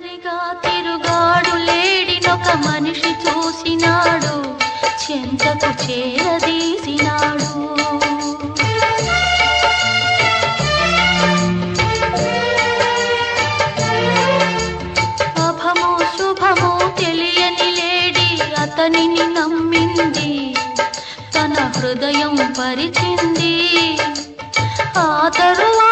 ఒంటరిగా తిరుగాడు లేడినొక మనిషి చూసినాడు, చెంతకు చేరదీసినాడు. అభమో శుభమో తెలియని లేడి అతనిని నమ్మింది, తన హృదయం పరిచింది. ఆ తరువాత